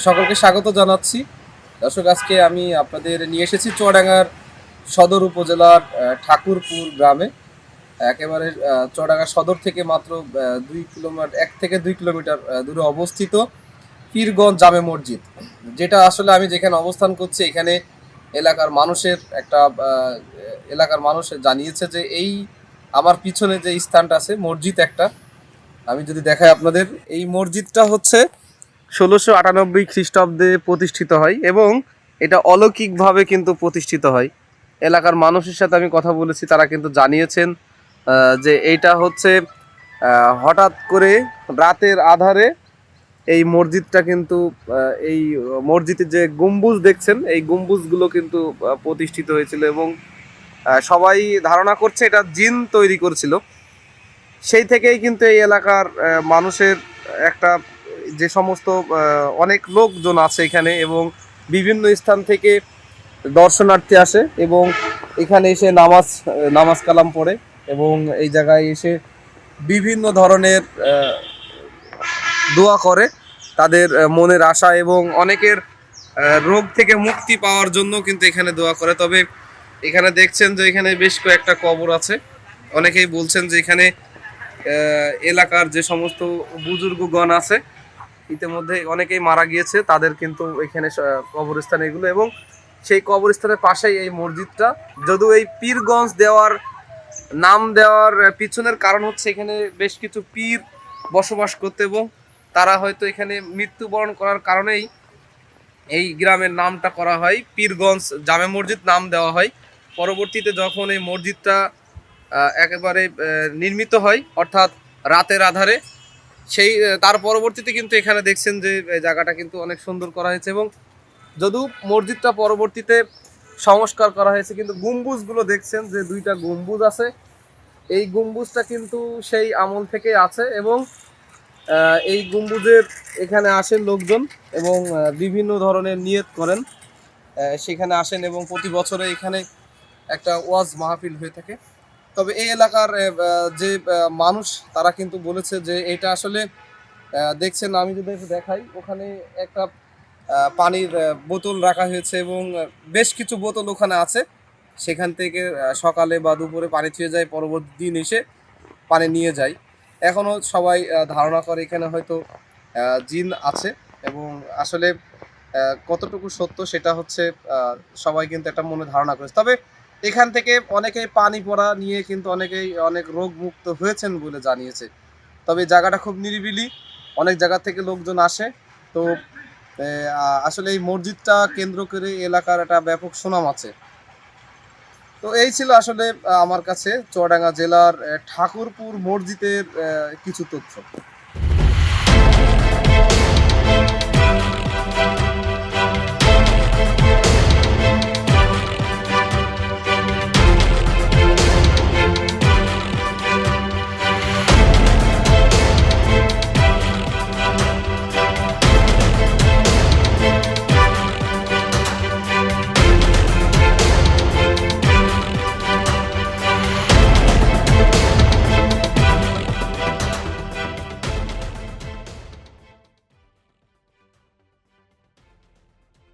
সকলকে স্বাগত জানাচ্ছি। দর্শক, আজকে আমি আপনাদের নিয়ে এসেছি চুয়াডাঙ্গার সদর উপজেলার ঠাকুরপুর গ্রামে। একেবারে চুয়াডাঙ্গা সদর থেকে মাত্র 2 কিলোমিটার, 1 থেকে 2 কিলোমিটার দূরে অবস্থিত পীরগঞ্জ জামে মসজিদ। যেটা আসলে আমি যেখানে অবস্থান করছি, এখানে এলাকার মানুষের একটা এলাকার মানুষ জানিয়েছে যে এই আমার পিছনে যে স্থানটা আছে মসজিদ একটা, আমি যদি দেখাই আপনাদের, এই মসজিদটা হচ্ছে 1698 খ্রিস্টাব্দে প্রতিষ্ঠিত হয় এবং এটা অলৌকিকভাবে কিন্তু প্রতিষ্ঠিত হয়। এলাকার মানুষের সাথে আমি কথা বলেছি, তারা কিন্তু জানিয়েছেন যে এইটা হচ্ছে হঠাৎ করে রাতের আধারে এই মসজিদটা কিন্তু এই মসজিদের যে গম্বুজ দেখছেন, এই গম্বুজগুলো কিন্তু প্রতিষ্ঠিত হয়েছিল এবং সবাই ধারণা করছে এটা জিন তৈরি করেছিল। সেই থেকেই কিন্তু এই এলাকার মানুষের একটা যে সমস্ত অনেক লোকজন আছে এখানে এবং বিভিন্ন স্থান থেকে দর্শনার্থী আসে এবং এখানে এসে নামাজ কালাম পড়ে এবং এই জায়গায় এসে বিভিন্ন ধরনের দোয়া করে তাদের মনের আশা, এবং অনেকের রোগ থেকে মুক্তি পাওয়ার জন্য কিন্তু এখানে দোয়া করে। তবে এখানে দেখছেন যে এখানে বেশ কয়েকটা কবর আছে। অনেকেই বলছেন যে এখানে এলাকার যে সমস্ত বুজুর্গগণ আছে ইতিমধ্যে অনেকেই মারা গিয়েছে, তাদের কিন্তু এখানে কবরস্থান এগুলো, এবং সেই কবরস্থানের পাশেই এই মসজিদটা। যদিও এই পীরগঞ্জ নাম দেওয়ার পিছনের কারণ হচ্ছে এখানে বেশ কিছু পীর বসবাস করতে এবং তারা হয়তো এখানে মৃত্যুবরণ করার কারণেই এই গ্রামের নামটা করা হয়, পীরগঞ্জ জামে মসজিদ নাম দেওয়া হয়। পরবর্তীতে যখন এই মসজিদটা একেবারে নির্মিত হয়, অর্থাৎ রাতের আধারে, সেই তার পরবর্তীতে কিন্তু এখানে দেখছেন যে জায়গাটা কিন্তু অনেক সুন্দর করা হয়েছে এবং যদিও মসজিদটা পরবর্তীতে সংস্কার করা হয়েছে, কিন্তু গম্বুজগুলো দেখছেন যে 2টা গম্বুজ আছে। এই গম্বুজটা কিন্তু সেই আমল থেকে আছে এবং এই গম্বুজের এখানে আসেন লোকজন এবং বিভিন্ন ধরনের নিয়ত করেন, সেখানে আসেন এবং প্রতি বছরে এখানে একটা ওয়াজ মাহফিল হয়ে থাকে। তবে এই এলাকার যে মানুষ, তারা কিন্তু বলেছে যে এটা আসলে দেখছেন, আমি যদি একটু দেখাই, ওখানে একটা পানির বোতল রাখা হয়েছে এবং বেশ কিছু বোতল ওখানে আছে। সেখান থেকে সকালে বা দুপুরে পানি ছুঁয়ে যায়, পরবর্তী দিন এসে পানি নিয়ে যায়। এখনও সবাই ধারণা করে এখানে হয়তো জিন আছে এবং আসলে কতটুকু সত্য সেটা হচ্ছে সবাই কিন্তু একটা মনে ধারণা করেছে। তবে এখান থেকে অনেকেই পানি পড়া নিয়ে কিন্তু অনেক রোগ মুক্ত হয়েছেন বলে জানিয়েছে। তবে জায়গাটা খুব নিরিবিলি, অনেক জায়গা থেকে লোকজন আসে। তো আসলে এই মসজিদটা কেন্দ্র করে এলাকার একটা ব্যাপক সুনাম আছে। তো এই ছিল আসলে আমার কাছে চুয়াডাঙ্গা জেলার ঠাকুরপুর মসজিদের কিছু তথ্য।